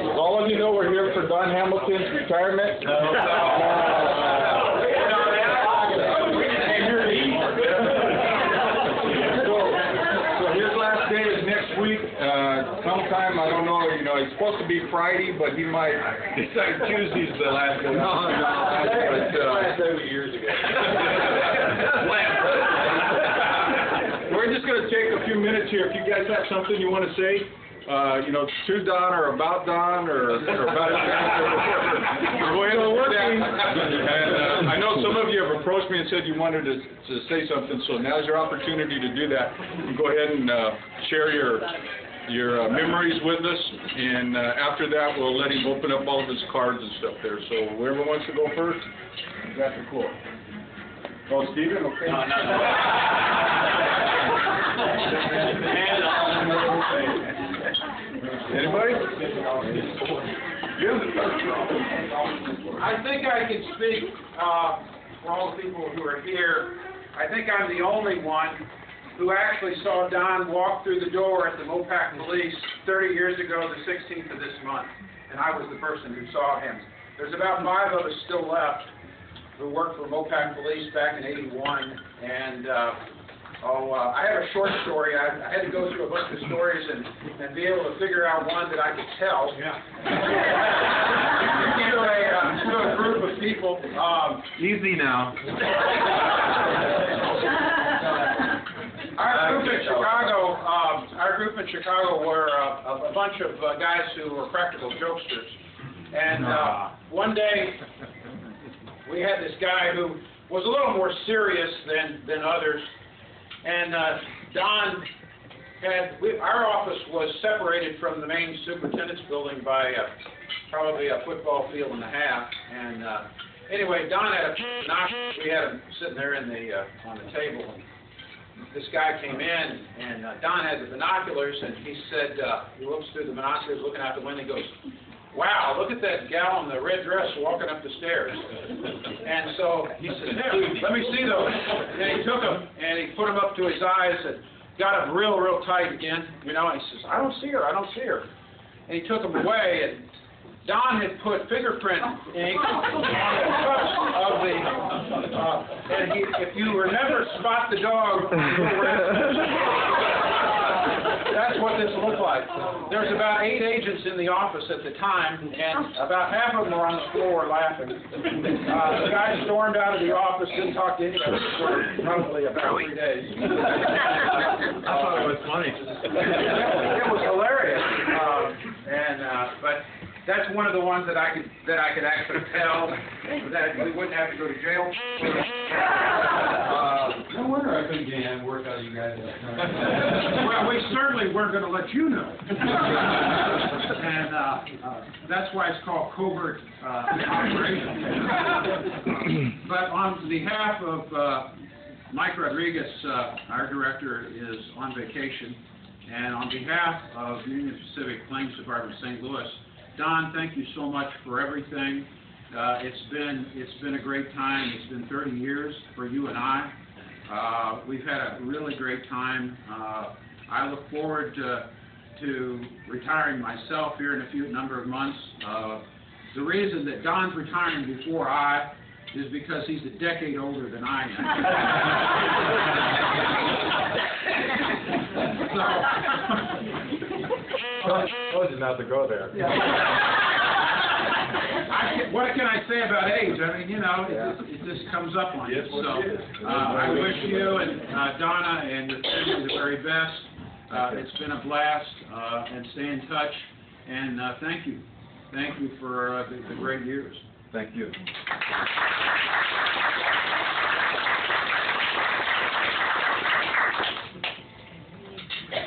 As all of you know, we're here for Don Hamilton's retirement. So his last day is next week. Sometime, I don't know, it's supposed to be Friday, but he might decide Tuesday's the last day. No. Last day was years ago. We're just going to take a few minutes here. If you guys have something you want to say, to Don or about Don or about his go ahead and working. And I know some of you have approached me and said you wanted to say something, so now's your opportunity to do that. You go ahead and share your memories with us, and after that we'll let him open up all of his cards and stuff there. So whoever wants to go first, you got the floor. Oh, Stephen? Okay. No. Anybody? I think I can speak for all the people who are here. I think I'm the only one who actually saw Don walk through the door at the Mopac Police 30 years ago, the 16th of this month, and I was the person who saw him. There's about 5 of us still left who worked for Mopac Police back in '81, and I have a short story. I had to go through a bunch of stories and be able to figure out one that I could tell. Yeah. to a group of people. Easy now. Our group in Chicago were a bunch of guys who were practical jokesters. And one day, we had this guy who was a little more serious than others. And Don our office was separated from the main superintendent's building by probably a football field and a half. And anyway, Don had a binoculars. We had him sitting there on the table. And this guy came in, and Don had the binoculars, and he said, he looks through the binoculars, looking out the window, and goes, "Wow, look at that gal in the red dress walking up the stairs." And so he said, "Here, let me see those." And he took them, and he put them up to his eyes, and got them real tight again, and he says, "I don't see her, I don't see her." And he took them away, and Don had put fingerprint ink on the cups of the, and if you remember Spot the Dog, that's what this looked like. There's about 8 agents in the office at the time, and about half of them were on the floor laughing. The guy stormed out of the office, didn't talk to anybody for probably about 3 days. I thought it was funny. It was hilarious, but that's one of the ones that I could actually tell that we wouldn't have to go to jail. No wonder I couldn't get any work out of you guys. Well, we certainly weren't going to let you know. And that's why it's called covert operation. But on behalf of Mike Rodriguez, our director, is on vacation, and on behalf of Union Pacific Claims Department St. Louis, Don, thank you so much for everything. It's been a great time. It's been 30 years for you and I. We've had a really great time. I look forward to retiring myself here in a number of months. The reason that Don's retiring before I is because he's a decade older than I I told you not to go there. What can I say about age? I mean, it just comes up on you. So I wish you and Donna and your family the very best. It's been a blast, and stay in touch. And thank you. Thank you for the great years. Thank you.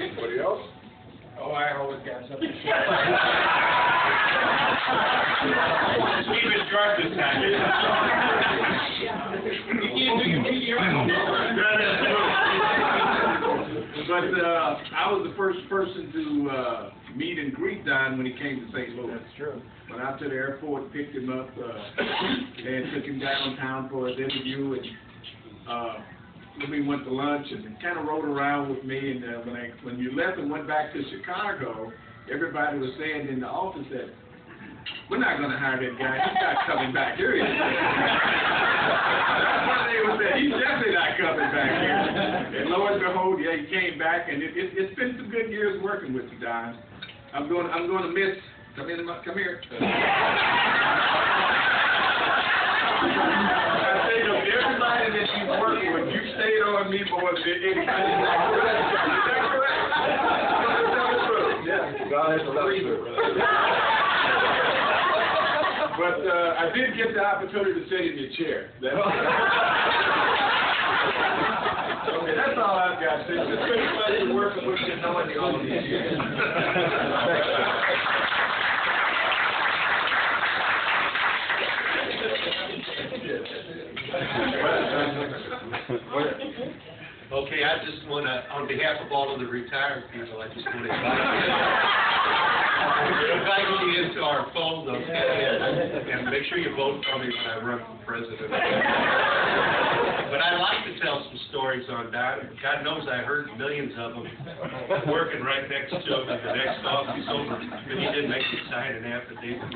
Anybody else? Oh, I always got something to say. Keep it short this time. But I was the first person to meet and greet Don when he came to St. Louis. That's true. Went out to the airport, picked him up, and took him downtown for his interview, and we went to lunch and kind of rode around with me. And when you left and went back to Chicago, everybody was saying in the office that we're not going to hire that guy. He's not coming back here. That's what they were saying. He's definitely not coming back here. And lo and behold, yeah, he came back, and it's been some good years working with you, Don. I'm going to miss. Come here. I think of everybody that you worked with, you stayed on me more than anybody. Is that correct? Yeah. God has a reason. But I did get the opportunity to sit in your chair. Okay, that's all I've got. It's been a pleasure working with you, knowing you all these years. Okay, I just want to, on behalf of all of the retired people, I just want to invite you into our fold, okay, and make sure you vote for me when I run for president. But I like to tell some stories on Don. God knows I heard millions of them working right next to him in the next office over, but he didn't make me sign an affidavit.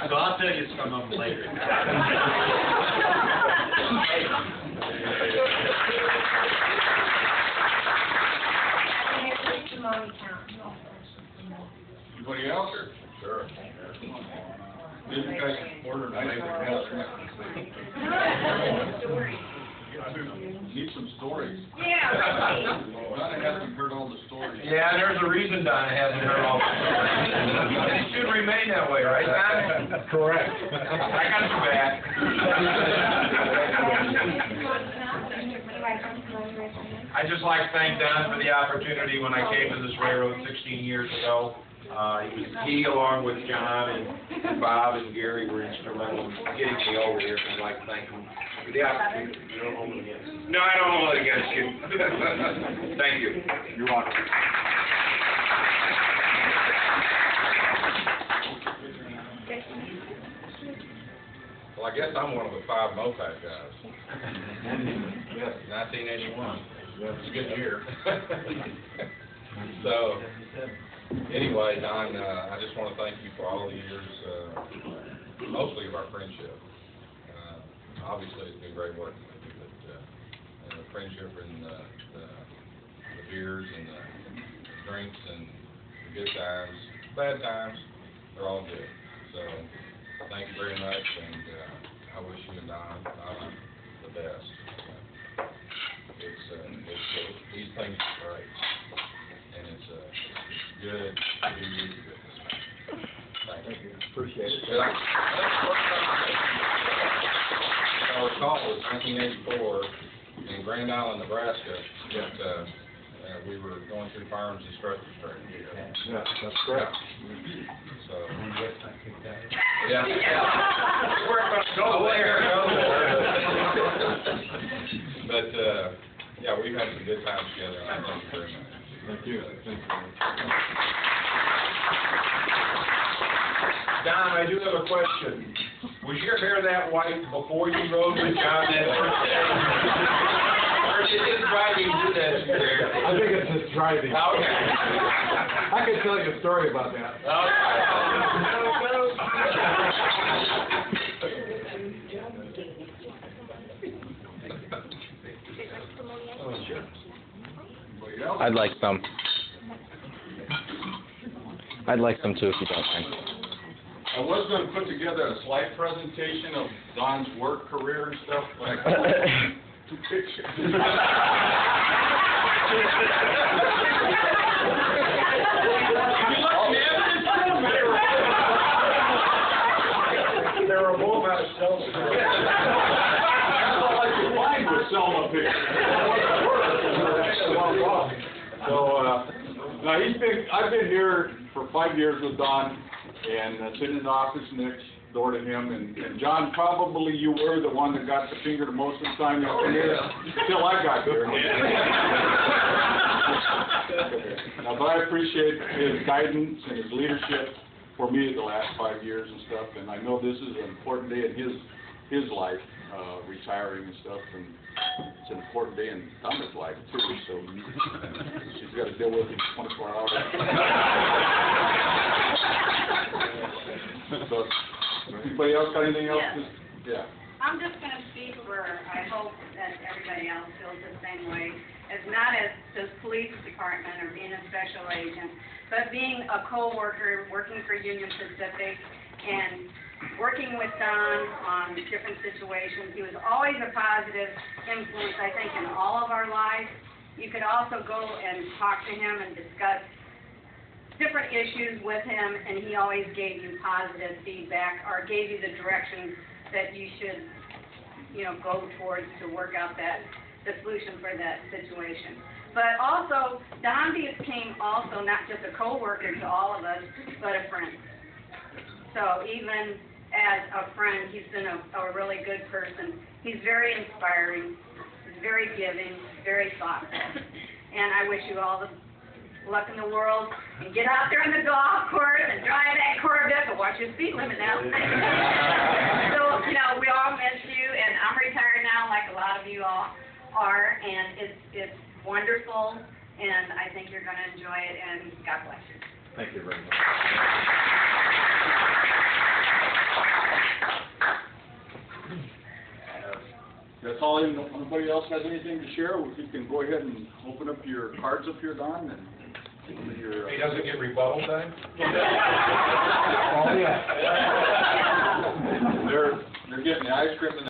So I'll tell you some of them later. Anybody else? Sure. Did you guys order an ice Need some stories. Yeah. Donna hasn't heard all the stories. Yeah, there's a reason Donna hasn't heard all the stories. It should remain that way, right, Donna? Correct. I got your back. I'd just like to thank Don for the opportunity when I came to this railroad 16 years ago. He, along with John and Bob and Gary, were instrumental in getting me over here, and I'd like to thank them for the opportunity. You don't hold it against me. No, I don't hold it against you. Thank you. You're welcome. Well, I guess I'm one of the 5 moped guys. Yes, 1981. It's a good year. So, anyway, Don, I just want to thank you for all the years, mostly of our friendship. Obviously, it's been great working with you, but the friendship and the beers and the drinks and the good times, bad times, they're all good. So, thank you very much, and I wish you and Don the best. These things are great, and it's good to be with you. Thank you. Appreciate it. I recall it was 1984 in Grand Island, Nebraska, that we were going through farms and structure training. Yeah, that's correct. So, yeah. We're going to go there. But, yeah, we've had some good times together, and I thank you very much. Thank you. Thank you. Don, I do have a question. Was your hair that white before you rode with John that first day? Or did his driving do that to your hair? I think it's his driving. Okay. I can tell you a story about that. I'd like some. I'd like some too, if you don't mind. I was going to put together a slide presentation of Don's work career and stuff, but I two pictures. They were both out of Selma. That's all I could find was Selma pictures. So, I've been here for 5 years with Don, and sitting in the office next door to him, and John, probably you were the one that got the finger the most of the time up here, until I got here. But I appreciate his guidance and his leadership for me the last 5 years and stuff, and I know this is an important day in his life, retiring and stuff, and it's an important day in Donna's life too, so she's got a deal with him 24 hours. So, anybody else got anything else? Yes. Yeah. I'm just going to speak for, I hope that everybody else feels the same way, as not as the police department or being a special agent, but being a co-worker, working for Union Pacific, and working with Don on different situations. He was always a positive influence, I think, in all of our lives. You could also go and talk to him and discuss different issues with him, and he always gave you positive feedback or gave you the direction that you should, go towards to work out the solution for that situation. But also, Don became also not just a co-worker to all of us, but a friend. So even as a friend, he's been a really good person. He's very inspiring, he's very giving, very thoughtful. And I wish you all the luck in the world, and get out there on the golf course and drive that Corvette, but watch your speed limit now. So, we all miss you, and I'm retired now, like a lot of you all are, and it's wonderful, and I think you're going to enjoy it, and God bless you. Thank you very much. That's all. Nobody else has anything to share? You can go ahead and open up your cards up here, Don, and your... He doesn't get rebuttal time? Oh, yeah. They're getting the ice cream and